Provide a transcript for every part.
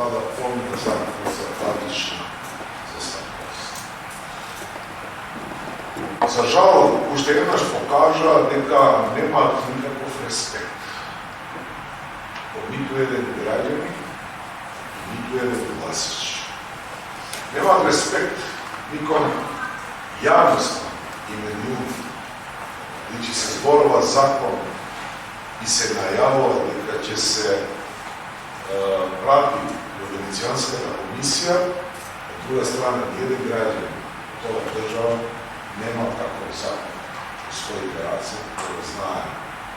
влада помна за платична заставност. За жал, уште еднаш покажа дека немаат никаков респект од ниту еден граѓани и ниту еден гласач. Немаат респект никон јавноста и менјуни. Значи се зборува закон и се најавува дека ќе се прати во Венецијанската комисија, од друга страна еден граѓан од оваа држава нема таков закон во своите раце, да знае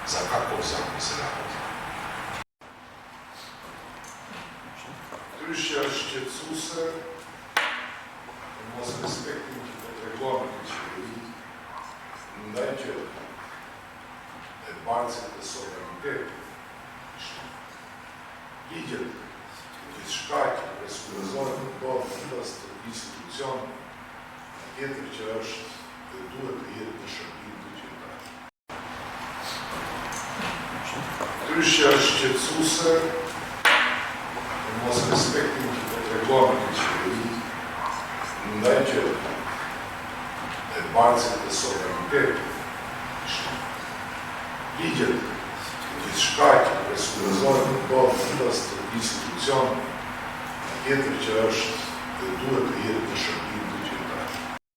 за каков закон се работи. Трушја ще цусе, може респектни регламенти, дајќе барците суверенитет, идет из шкаки, през образование до институцион, ето вчераш дуата и една шапинта чета. Трушја ще цусе, може респектни регламенти, дајќе барците суверенитет, идет из шкаки, през образование до институцион, ето вчераш дуата и една шапинта